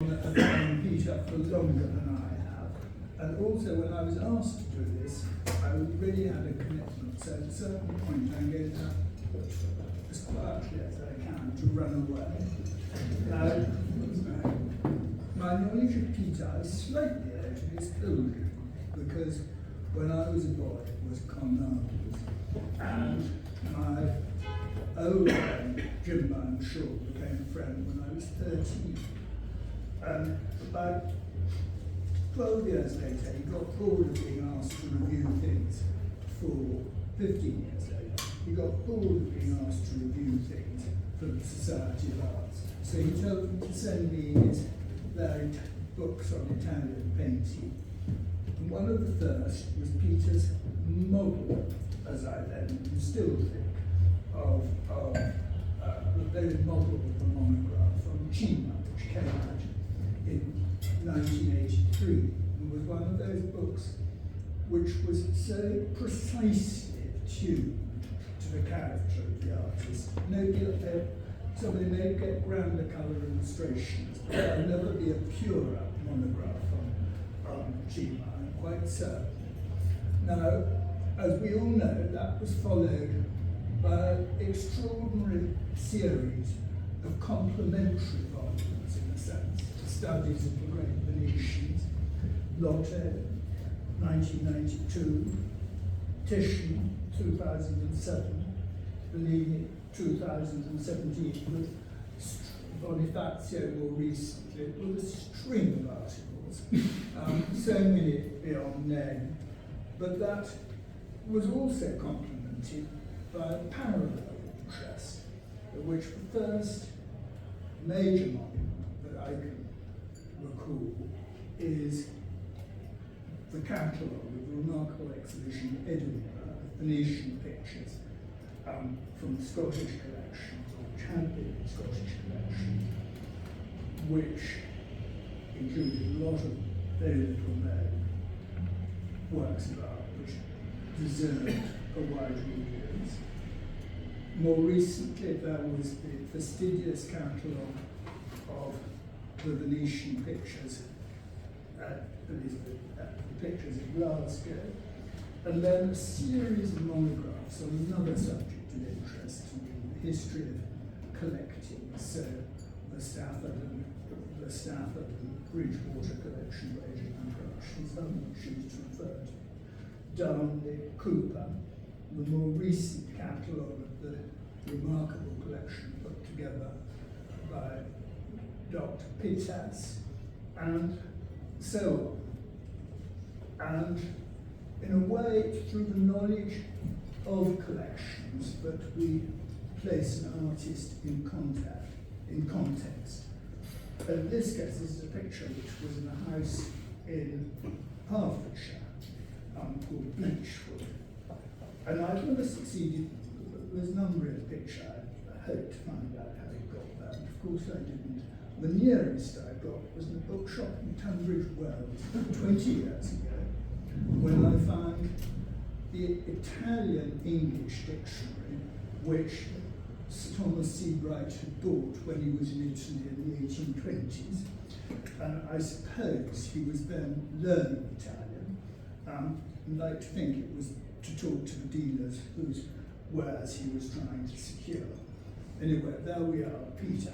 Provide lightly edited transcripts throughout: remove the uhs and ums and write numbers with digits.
Peter for longer than I have, and also when I was asked to do this, I really had a commitment. So at a certain point, I'm going to have, as quietly as I can, to run away. My knowledge of Peter is slightly out of his building, because when I was a boy, it was Conrad, and my old friend, Jim Shaw, became a friend when I was 13. About 12 years later, he got bored of being asked to review things for 15 years later. He got bored of being asked to review things for the Society of Arts. So he told them to send me his varied books on Italian painting. And one of the first was Peter's model, as I then still think, of the very model of the monograph on Cima, which came out in 1983, and was one of those books which was so precisely tuned to the character of the artist. Somebody may get grander colour illustrations, but there'll never be a purer monograph on Cima, I'm quite certain. Now, as we all know, that was followed by an extraordinary series of complementary volumes, in a sense, studies of the great Venetians, Lotte, 1992, Titian, 2007, Bellini, 2017, with Bonifacio more recently, with a string of articles, so many beyond name, but that was also complemented by a parallel interest, which the first major monument that I can recall is the catalogue of the remarkable exhibition in Edinburgh, Venetian pictures from Scottish collections, or which had been in Scottish collections, which included a lot of very little known works of art which deserved a wide audience. More recently, there was the fastidious catalogue of the Venetian pictures, the pictures of Glasgow, and then a series of monographs on another subject of interest to me, the history of collecting. So the Stafford and Bridgewater collection, Rajan collection, some of which is referred to. Darnley, Cooper, the more recent catalogue of the remarkable collection put together by Dr. Pittas, and so on. And in a way, through the knowledge of collections, that we place an artist in context. In this case, this is a picture which was in a house in Hertfordshire called Beechwood. And I've never succeeded, there's a number in the picture, I hope to find out how it got there, but of course I didn't. The nearest I got was in a bookshop in Tunbridge Wells 20 years ago, when I found the Italian-English dictionary, which Sir Thomas Seabright had bought when he was in Italy in the 1820s. And I suppose he was then learning Italian, and I'd like to think it was to talk to the dealers whose wares he was trying to secure. Anyway, there we are, Peter.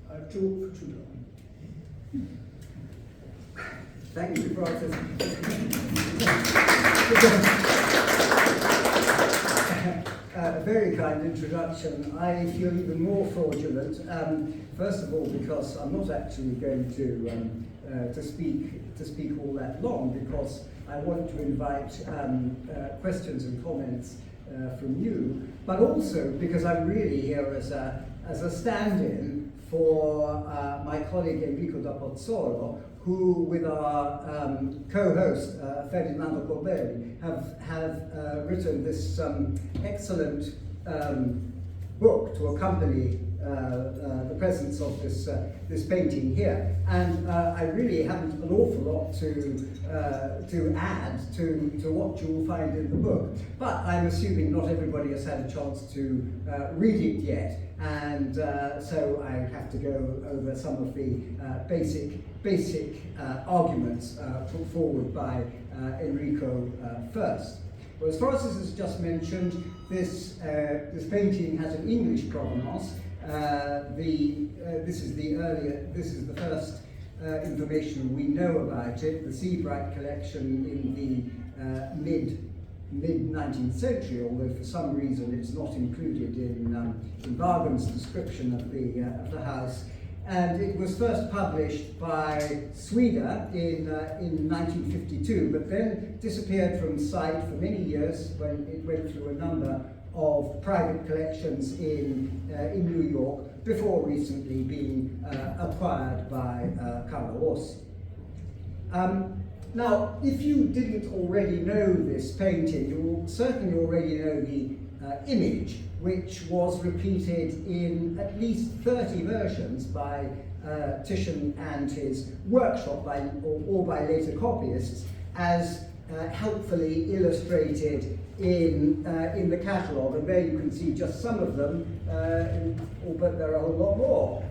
I've talked for too long. Thank you, Francis. A very kind introduction. I feel even more fraudulent. First of all, because I'm not actually going to speak all that long, because I want to invite questions and comments from you, but also because I'm really here as a stand-in for my colleague Enrico da Pozzolo, who, with our co-host Ferdinando Corbelli, have written this excellent book to accompany the presence of this painting here. And I really haven't an awful lot to add to what you will find in the book. But I'm assuming not everybody has had a chance to read it yet, and so I have to go over some of the basic basic arguments put forward by Enrico first. Well, as Francis has just mentioned, this painting has an English provenance. This is the first information we know about it. The Seabright collection in the mid-19th century, although for some reason it's not included in Wagen's description of the house. And it was first published by Sweden in 1952, but then disappeared from sight for many years when it went through a number of private collections in New York, before recently being acquired by Carlo Orsi. Now, if you didn't already know this painting, you will certainly already know the image, which was repeated in at least 30 versions by Titian and his workshop, or by later copyists, as helpfully illustrated in the catalogue. And there you can see just some of them, but there are a whole lot more.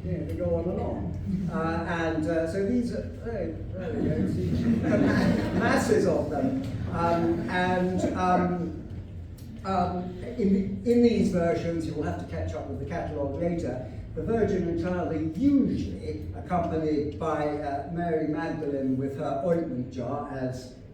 Yeah, they go on and on. So these are, there we go, see, masses of them. In these versions, you will have to catch up with the catalogue later. The Virgin and Child are usually accompanied by Mary Magdalene with her ointment jar,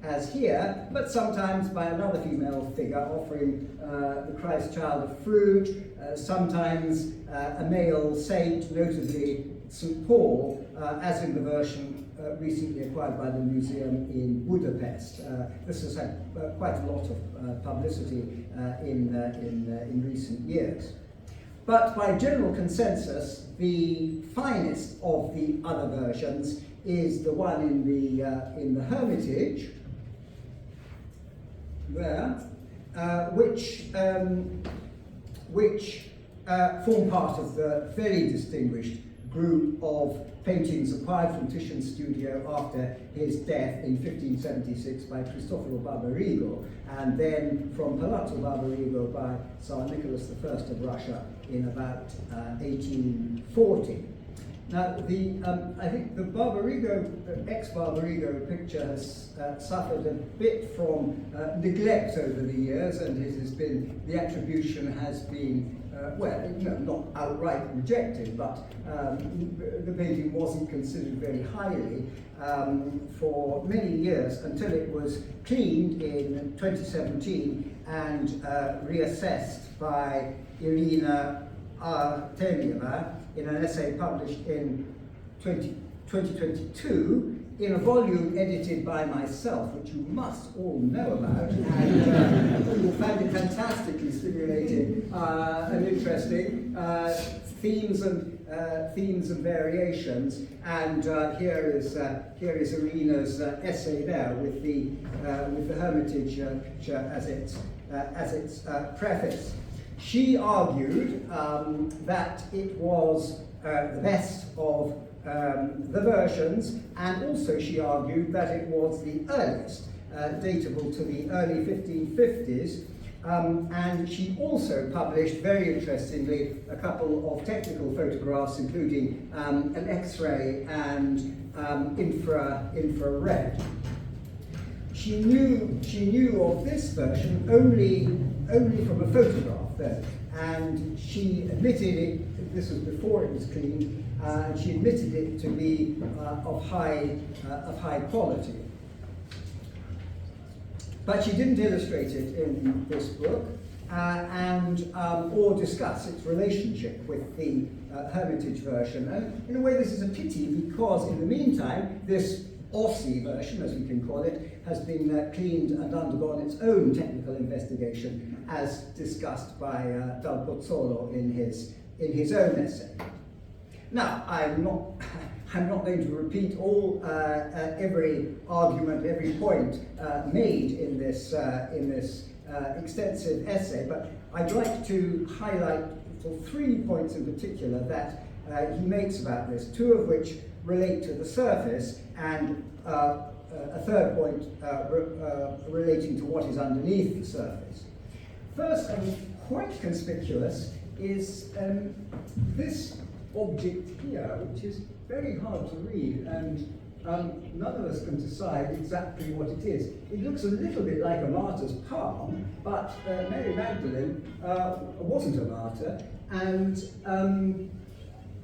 as here, but sometimes by another female figure offering the Christ Child of fruit, sometimes a male saint, notably St. Paul, as in the version recently acquired by the museum in Budapest. This has had quite a lot of publicity in recent years. But by general consensus, the finest of the other versions is the one in the Hermitage, there, which form part of the very distinguished group of paintings acquired from Titian's studio after his death in 1576 by Cristoforo Barbarigo, and then from Palazzo Barbarigo by Tsar Nicholas I of Russia in about 1840. Now, I think the ex-Barbarigo picture has suffered a bit from neglect over the years, and the attribution has been, not outright rejected, but the painting wasn't considered very highly for many years, until it was cleaned in 2017 and reassessed by Irina Artemyeva in an essay published in 2022 in a volume edited by myself, which you must all know about, and you will find it fantastically stimulating and interesting. Themes and variations, and here is Irina's essay there with the Hermitage as its preface. She argued that it was the best of the versions, and also she argued that it was the earliest, datable to the early 1550s, and she also published, very interestingly, a couple of technical photographs, including an X-ray and infrared. She knew of this version only from a photograph, though, and she admitted it. This was before it was cleaned, and she admitted it to be of high quality. But she didn't illustrate it in this book, or discuss its relationship with the Hermitage version. And in a way, this is a pity, because in the meantime, this Orsi version, as we can call it, has been cleaned and undergone its own technical investigation, as discussed by Dal Pozzolo in his own essay. Now, I'm not going to repeat every argument, every point made in this extensive essay, but I'd like to highlight 3 points in particular that he makes about this, 2 of which relate to the surface, and a third point relating to what is underneath the surface. First, and quite conspicuous, is this object here, which is very hard to read, and none of us can decide exactly what it is. It looks a little bit like a martyr's palm, but Mary Magdalene wasn't a martyr, and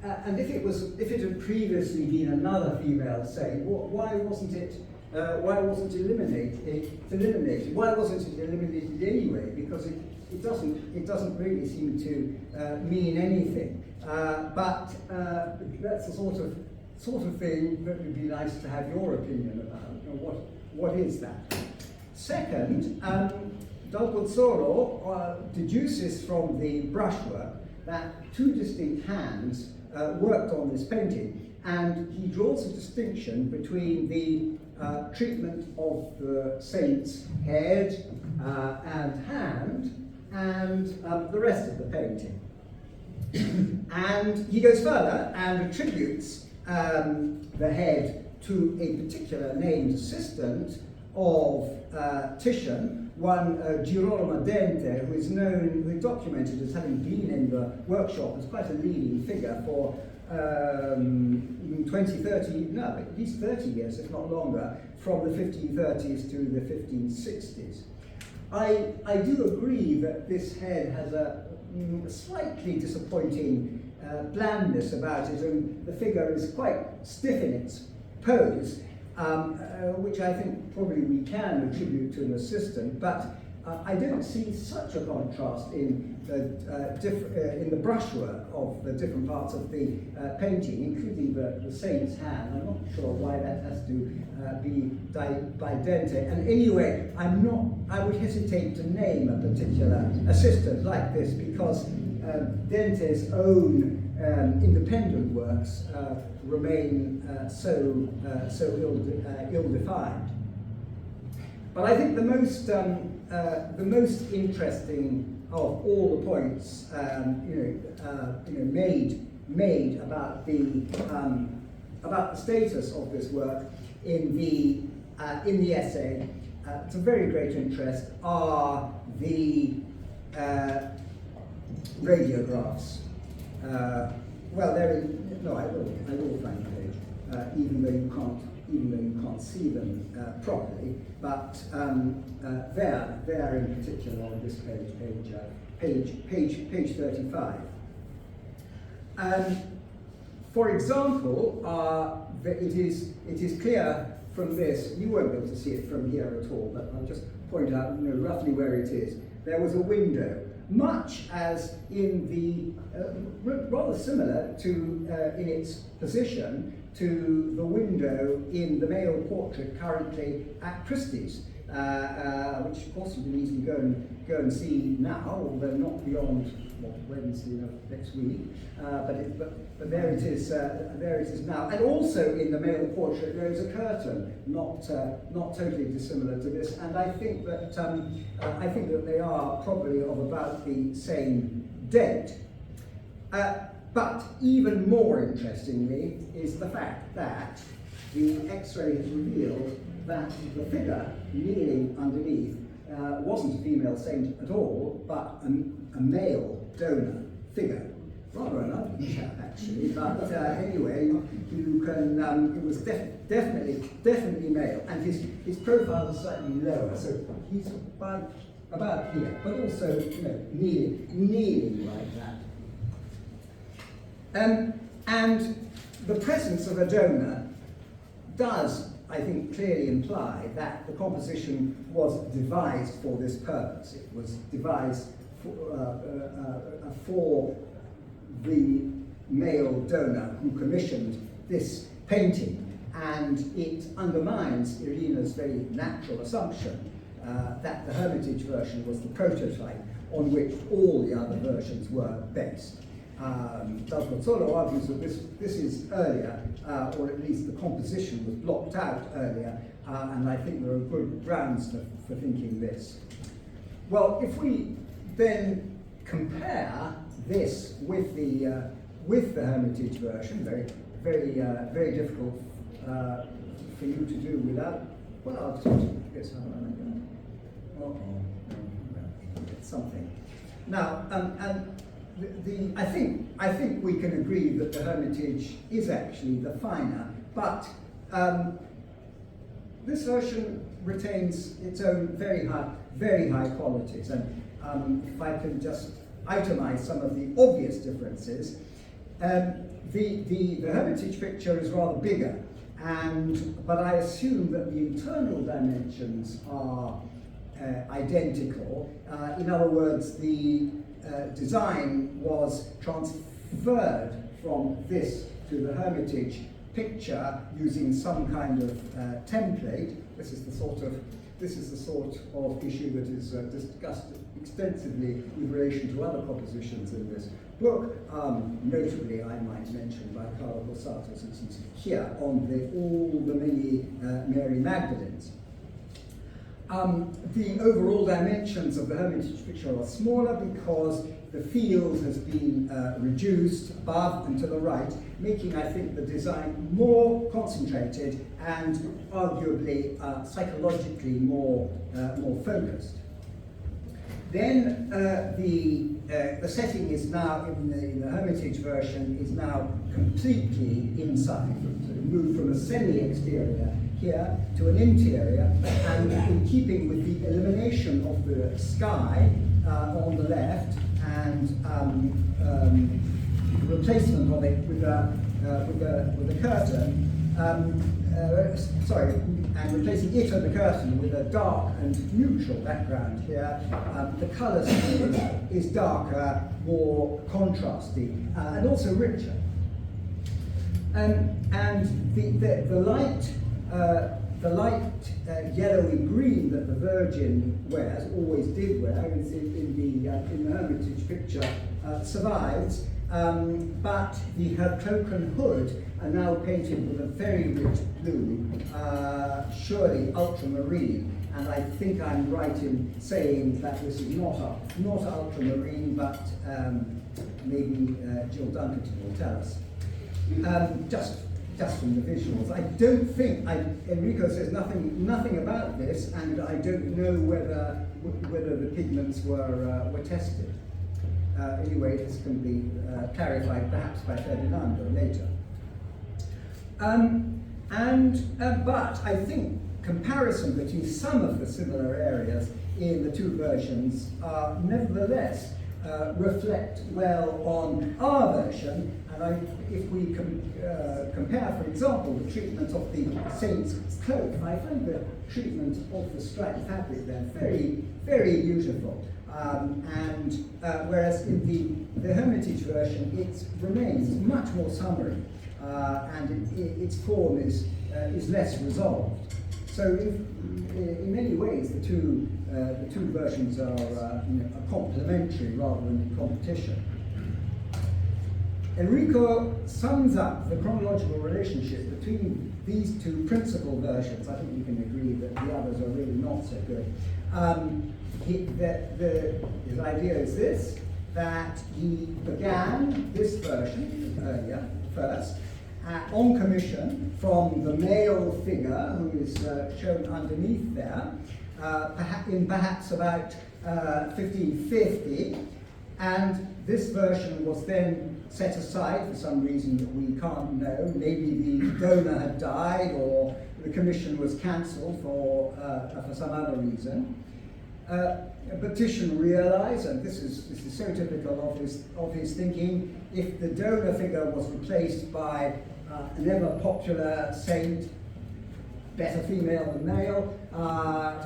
if it had previously been another female saint, why wasn't it eliminated? Why wasn't it eliminated anyway? Because it doesn't really seem to mean anything. But that's the sort of thing that would be nice to have your opinion about. You know, what is that? Second, Dal Pozzolo deduces from the brushwork that two distinct hands worked on this painting, and he draws a distinction between the treatment of the saint's head and hand and the rest of the painting. And he goes further and attributes the head to a particular named assistant of Titian, one Girolamo Dente, who is documented as having been in the workshop as quite a leading figure for at least 30 years, if not longer, from the 1530s to the 1560s. I do agree that this head has a slightly disappointing blandness about it, and the figure is quite stiff in its pose, which I think probably we can attribute to an assistant, but I don't see such a contrast in the brushwork of the different parts of the painting, including the saint's hand. I'm not sure why that has to be by Dente. And anyway, I would hesitate to name a particular assistant like this, because Dente's own independent works remain so ill-defined. But I think the most interesting of all the points made about the status of this work in the essay, to very great interest, are the radiographs. Well, I will find the page, even though you can't see them properly. But there in particular on this page 35. For example, it is clear from this. You won't be able to see it from here at all, but I'll just point out, roughly where it is. There was a window, much as in the rather similar to in its position to the window in the male portrait currently at Christie's, which of course you can easily go and see now, although not beyond Wednesday of next week. But there it is. There it is now. And also in the male portrait there is a curtain, not totally dissimilar to this. And I think that they are probably of about the same date. But even more interestingly is the fact that the X-ray has revealed that the figure kneeling underneath wasn't a female saint at all, but a male donor figure. Rather an ugly chap, actually, but anyway, you can. It was definitely male, and his profile is slightly lower, so he's about here, but also kneeling like that. And the presence of a donor does, I think, clearly imply that the composition was devised for this purpose. It was devised for the male donor who commissioned this painting, and it undermines Irina's very natural assumption that the Hermitage version was the prototype on which all the other versions were based. Dal Pozzolo argues that this is earlier, or at least the composition was blocked out earlier, and I think there are good grounds for thinking this. Well, if we then compare this with the Hermitage version, very difficult for you to do without. Well, I'll just guess how am I going? Something. Now, and I think we can agree that the Hermitage is actually the finer, but this version retains its own very high qualities. And if I can just itemize some of the obvious differences, the Hermitage picture is rather bigger, but I assume that the internal dimensions are identical. In other words, the design was transferred from this to the Hermitage picture using some kind of template. This is the sort of issue that is discussed extensively with relation to other propositions in this book. Notably, I might mention by Carlo Borsato, since he's here, on all the many Mary Magdalens. The overall dimensions of the Hermitage picture are smaller because the field has been reduced above and to the right, making, I think, the design more concentrated and arguably psychologically more focused. Then the setting is now, in the Hermitage version, is now completely inside. So we move from a semi-exterior here to an interior, and in keeping with the elimination of the sky on the left and replacement of it with a curtain, and replacing it and the curtain with a dark and neutral background here. The colour scheme is darker, more contrasty, and also richer. And the light yellowy green that the Virgin wears, always did wear, in the Hermitage picture, survives. But her cloak and hood are now painted with a very rich blue, surely ultramarine. And I think I'm right in saying that this is not ultramarine, but maybe Jill Dunkerton will tell us. Just from the visuals, I don't think Enrico says nothing about this, and I don't know whether the pigments were tested. Anyway, this can be clarified perhaps by Ferdinando later. But I think comparison between some of the similar areas in the two versions nevertheless reflect well on our version. And if we compare, for example, the treatment of the saint's cloak, I find the treatment of the striped fabric there very, very beautiful. Whereas in the Hermitage version, it remains much more summery, and its form is less resolved. So, in many ways, the two versions are complementary rather than in competition. Enrico sums up the chronological relationship between these two principal versions. I think we can agree that the others are really not so good. His idea is this, that he began this version earlier, first, on commission from the male figure who is shown underneath there, perhaps about 1550, and this version was then set aside for some reason that we can't know. Maybe the donor had died, or the commission was cancelled for some other reason. But Titian realized, and this is so typical of his thinking, if the donor figure was replaced by an ever popular saint, better female than male,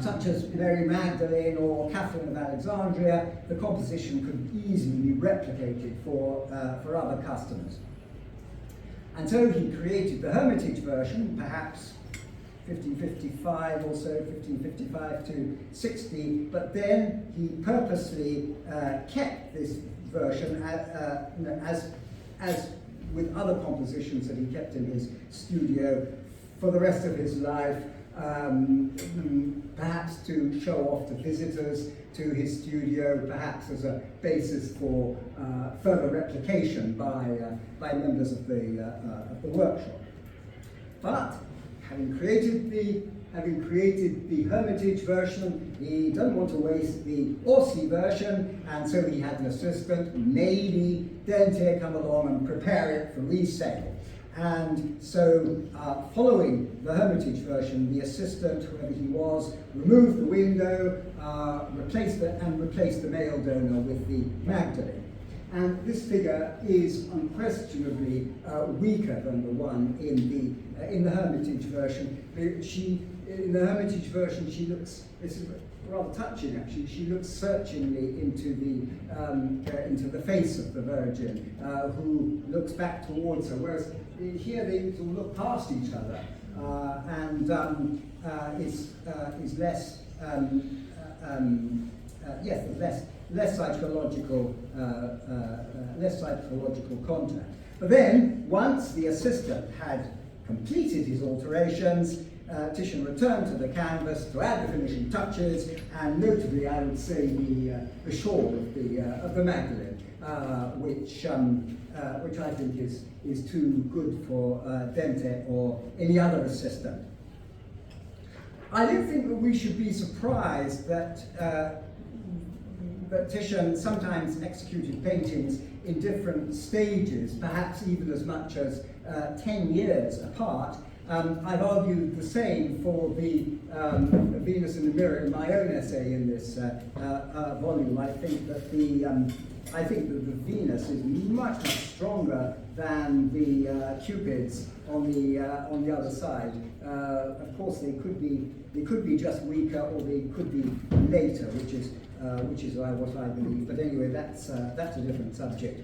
such as Mary Magdalene or Catherine of Alexandria, the composition could easily be replicated for other customers. And so he created the Hermitage version, perhaps 1555 or so, 1555 to 60, but then he purposely kept this version as with other compositions that he kept in his studio for the rest of his life, perhaps to show off to visitors to his studio, perhaps as a basis for further replication by members of the workshop. But having created the having created the Hermitage version, he doesn't want to waste the Orsi version, and so he had an assistant, maybe Dante, come along and prepare it for resale. And so, following the Hermitage version, the assistant, whoever he was, removed the window, replaced the male donor with the Magdalene. And this figure is unquestionably weaker than the one in the Hermitage version. In the Hermitage version, she looks, this is rather touching actually, she looks searchingly into the face of the Virgin, who looks back towards her, whereas here they sort of look past each other, and is less, less psychological contact. But then, once the assistant had completed his alterations, Titian returned to the canvas to add the finishing touches, and notably, I would say, the shawl of the Magdalene, which I think is too good for Dante or any other assistant. I don't think that we should be surprised that Titian sometimes executed paintings in different stages, perhaps even as much as 10 years apart. I've argued the same for the Venus in the Mirror in my own essay in this volume. I think that the Venus is much stronger than the Cupids on the other side. Of course, they could be just weaker, or they could be later, which is what I believe. But anyway, that's a different subject.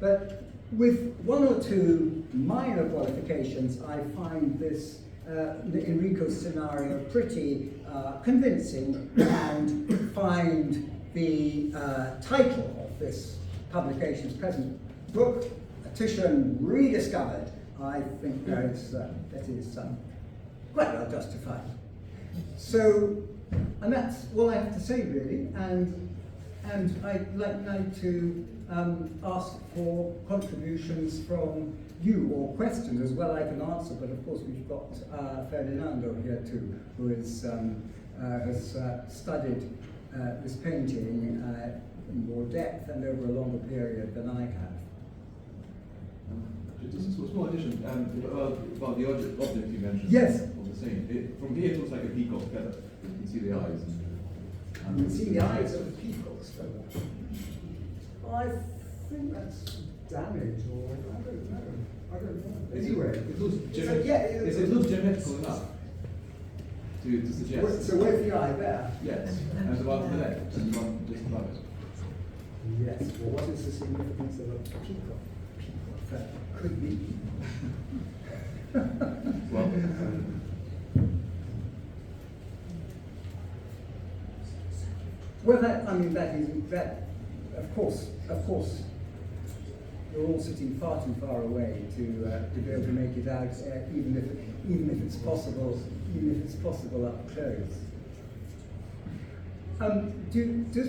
But with one or two minor qualifications, I find this Enrico's scenario pretty convincing, and find the title of this publication's present book, Titian Rediscovered, I think that is quite well justified. So, and that's all I have to say really, and I'd like now to ask for contributions from you, or questions as well I can answer, but of course we've got Ferdinando here too, who is, has studied this painting in more depth and over a longer period than I have. Just a small addition about the object you mentioned. Yes. Of the scene. From here it looks like a peacock feather. You can see the eyes. You can see the eyes of the peacock's feather. I think that's damage, or I don't know. Anyway, it looks it looks geometrical enough to suggest. So where's the eye there? Yes, and the one to the left, and the one just above it. Yes. Well, what is the significance of a peacock? Peacock feather could be. Well. Well, that. Of course, you're all sitting far too far away to be able to make it out, even if it's possible up close. Does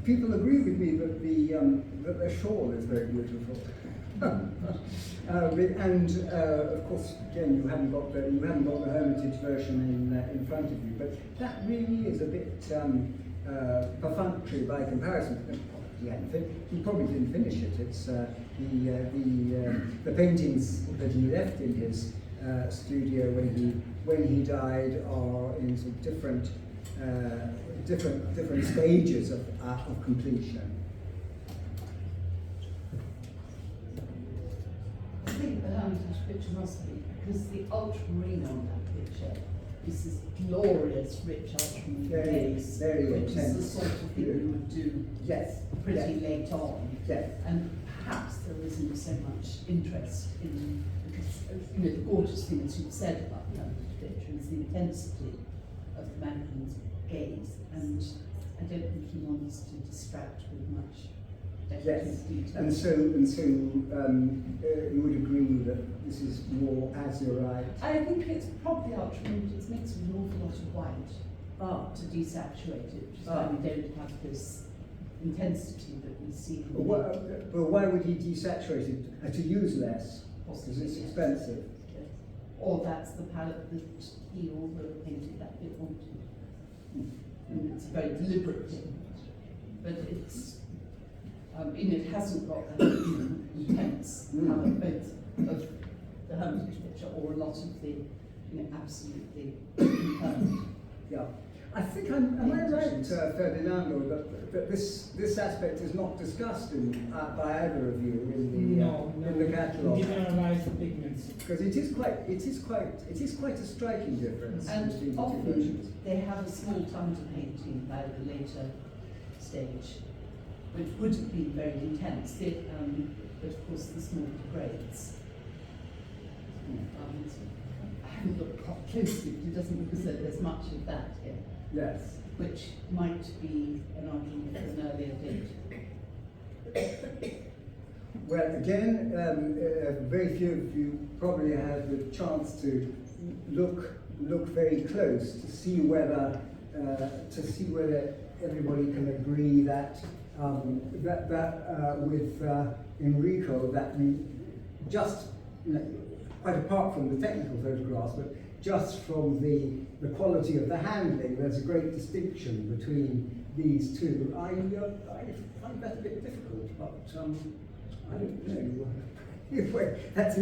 people agree with me that the shawl is very beautiful? And of course, again, you haven't got the Hermitage version in front of you, but that really is a bit perfunctory by comparison. He probably didn't finish it. It's the paintings that he left in his studio when he died are in sort of different stages of completion. I think the Hermitage picture must be, because the ultramarine on that picture is this glorious rich ultramarine glaze, which is the sort of thing you would do pretty late on. Yes. And perhaps there isn't so much interest in, because the gorgeous things you've said about the Hermitage picture is the intensity of the Magdalene's gaze, and I don't think he wants to distract with much decorative detail. And so you would agree that this is more azurite? I think it's probably ultramarine. It's mixed with an awful lot of white to desaturate it, which is why we don't have this intensity that we see. Well, why would he desaturate it? To use less? Because it's expensive. Yes. or that's the palette that he or the painted that bit onto. And it's a very deliberate thing, but it's, it hasn't got that intense colour both of the Hermitage picture or a lot of the, absolutely confirmed. Yeah. I think am I right, Ferdinando, that this aspect is not discussed by either of you in the catalogue? We didn't analyze the pigments. Because it is quite a striking difference And between the two often versions. they have a small underpainting by the later stage, which would have been very intense, but of course the smaller grades. I haven't looked quite closely, but it doesn't look as though there's much of that here, Yes. which might be an argument for an earlier date. Well, again, very few of you probably had the chance to look very close to see whether everybody can agree that with Enrico that just quite apart from the technical photographs, but just from the quality of the handling, there's a great distinction between these two. I find that a bit difficult, but I don't know. That's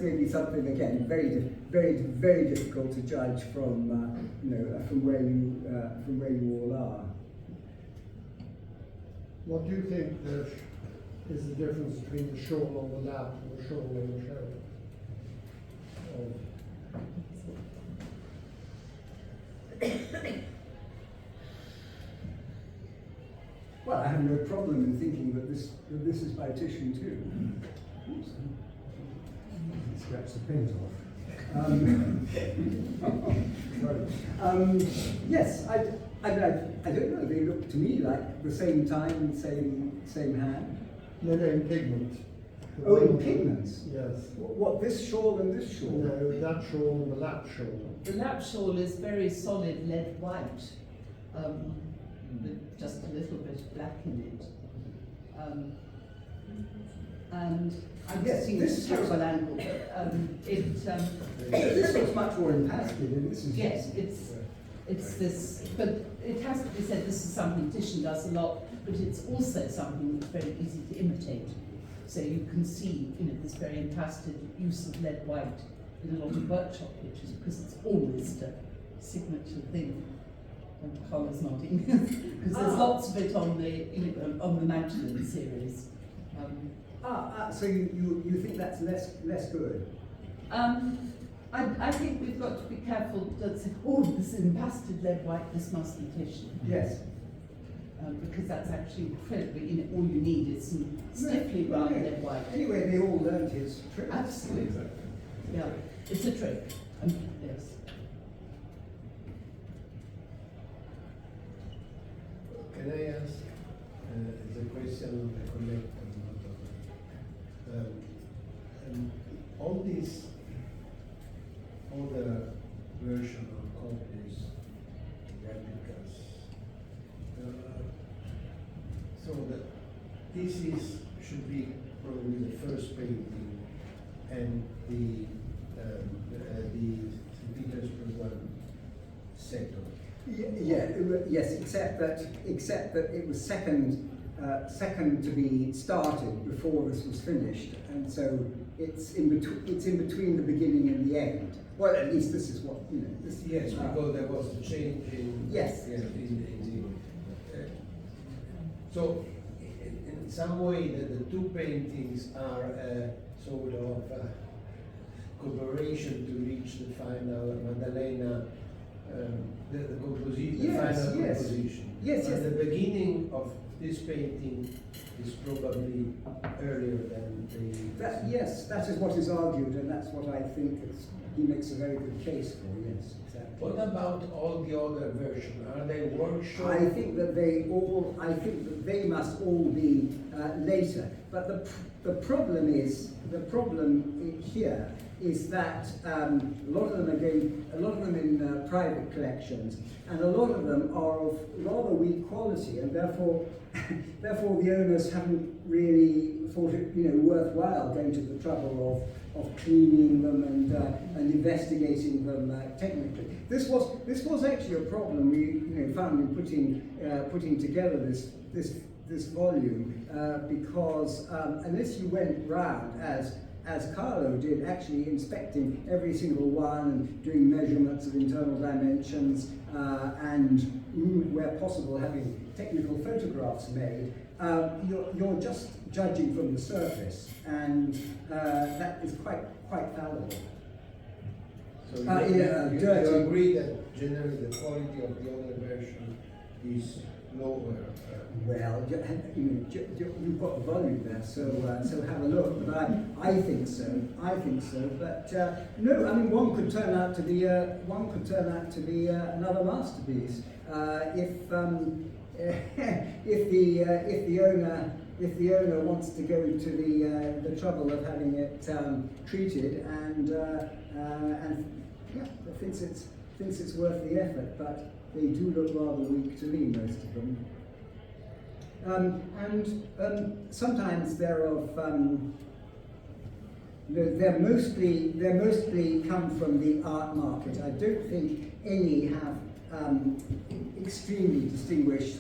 maybe something again very difficult to judge from where you all are. What do you think is the difference between the shawl on the lap and the shawl on the shoulder? Well, I have no problem in thinking that this is by Titian too. Scratch the paint off. Yes, I don't know. They look to me like the same time, same hand. No, in pigment. Oh, in pigments. Yes. What this shawl and this shawl? No, that shawl and the lap shawl. The lap shawl is very solid lead white, with just a little bit of black in it. And I'm Yes, seeing this a terrible angle, but This looks much more impasted, and this is yes, it's this, but it has to be said this is something Titian does a lot, but it's also something that's very easy to imitate. So you can see, this very impasted use of lead white in a lot of workshop pictures because it's almost a signature thing. And Carla's nodding because there's lots of it on the Magdalene series. So you think that's less good? I think we've got to be careful that all this impasted lead white, this must be Titian. Yes. Because that's actually incredibly, all you need is some stiffly round lead white. Anyway, they all learned his trick. Absolutely. Yeah, it's a trick. Yes. Can I ask the question of the collector? All these other version or copies, replicas, so that this should be probably the first painting, and the St. Petersburg one second. Yes, except that it was second to be started before this was finished, and so it's in between the beginning and the end. Well, at least this is what This, Yes, because there was a change in. Yes. So, in some way, the two paintings are a sort of cooperation to reach the final Maddalena. The composition, the final composition. Yes, The beginning of this painting is probably earlier than the. Yes, that is what is argued, and that's what I think he makes a very good case for. Yes, exactly. What about all the other versions? Are they workshop? I think that they must all be later. But the problem here is that a lot of them in private collections, and a lot of them are of rather weak quality, and therefore the owners haven't really thought it worthwhile going to the trouble of cleaning them and investigating them technically. This was actually a problem we found in putting together this volume because unless you went round as Carlo did, actually inspecting every single one and doing measurements of internal dimensions and where possible having technical photographs made, you're just judging from the surface, and that is quite fallible. So you dirty. agree that generally the quality of the older version is lower? Well, you've got the volume there, so have a look. But I think so. But no, I mean one could turn out to be another masterpiece if the owner wants to go to the trouble of having it treated and thinks it's worth the effort. But they do look rather weak to me, most of them. Sometimes they're of they're mostly come from the art market. I don't think any have extremely distinguished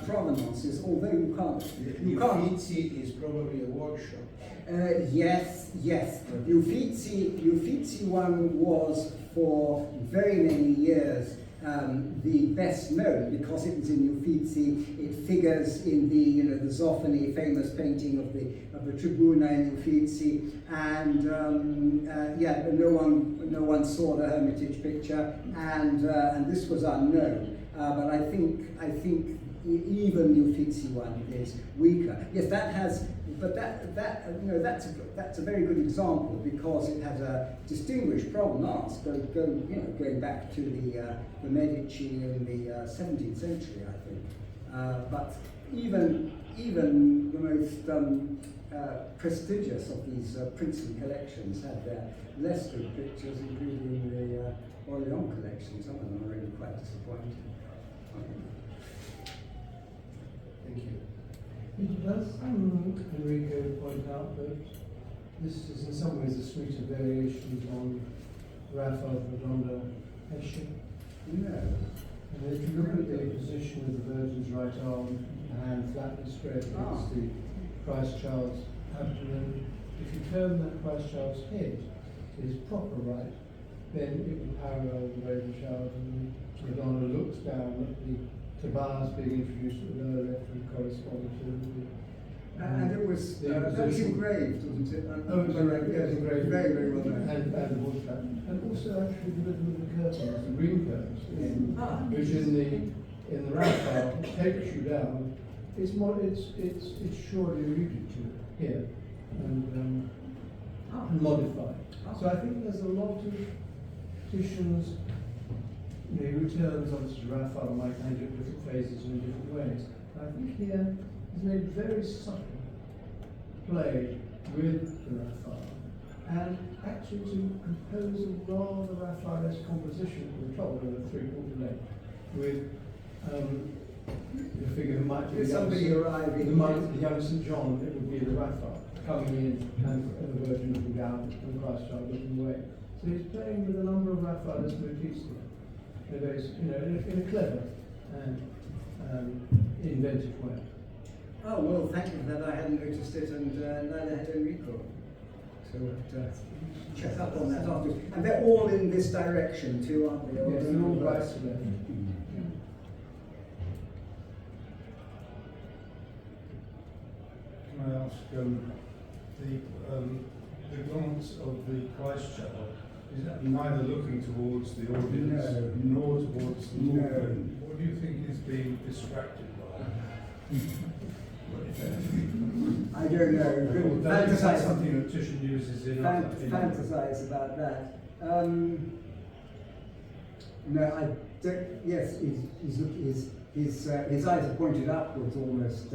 provenances, although you can't. Uffizi is probably a workshop. Yes. The Uffizi one was for very many years the best known because it was in Uffizi. It figures in the Zoffany famous painting of the Tribuna in Uffizi, and no one saw the Hermitage picture, and this was unknown. But I think even the Uffizi one is weaker. Yes, that's a very good example because it has a distinguished provenance going back to the Medici in the 17th century, I think. But even the most prestigious of these princely collections had their less good pictures, including the Orleans collection. Some of them are really quite disappointing. Thank you. Does Enrico point out that this is in some ways a suite of variations on Raphael's Madonna Escher? No. And if you look at the position of the Virgin's right arm, hand flatly spread against the Christ Child's abdomen, if you turn that Christ Child's head to his proper right, then it will parallel the Virgin Child, and Madonna looks down at the Tabars being introduced at the lower left and correspond to the And it was that was engraved, wasn't it? Oh, it was engraved. Yes, Engraved. very, very well known. and the woodcut. And also actually the rhythm of the curtains, the green curtains, which in the Raphael takes you down. It's surely alluded to here and modified. So I think there's a lot of Titian's. He returns obviously to Raphael, Michelangelo at different phases and in different ways. I think here he's made very subtle play with the Raphael, and actually to compose a rather Raphaelesque composition for the trouble of a 3/4 length with the figure who might be Somebody arriving. the young St. John. It would be the Raphael coming in and the Virgin looking down and Christ Child looking away. So he's playing with a number of Raphaelesque motifs here. In a clever and inventive way. Oh, well, thank you for that. I hadn't noticed it, and neither had Enrico. So we'll have to check up on that afterwards. And they're all in this direction too, aren't they? Yes, they're all right to left. Can I ask, the glance of the Christ Child, is that neither looking towards the audience nor towards the movement? What do you think is being distracted by? I don't know. That is something that Titian uses in fantasize about that. No, I don't. Yes, his eyes are pointed upwards, almost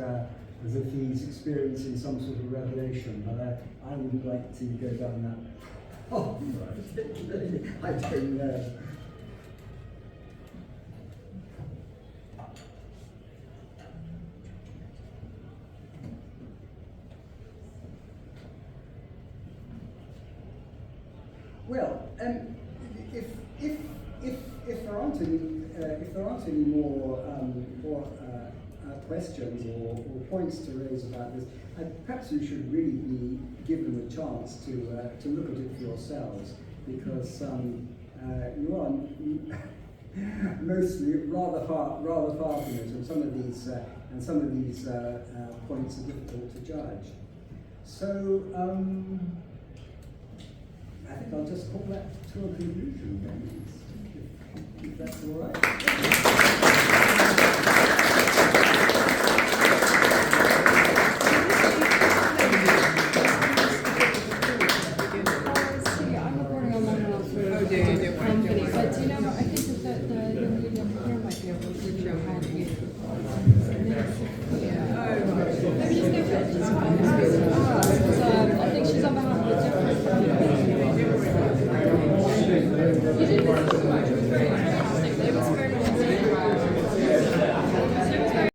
as if he's experiencing some sort of revelation. But I wouldn't like to go down Oh, I don't know. Well, if there aren't any more questions or points to raise about this, perhaps you should really be given the chance to look at it for yourselves, because you are mostly rather far from it, and some of these points are difficult to judge. So. I think I'll just call that to a conclusion then, if that's all right.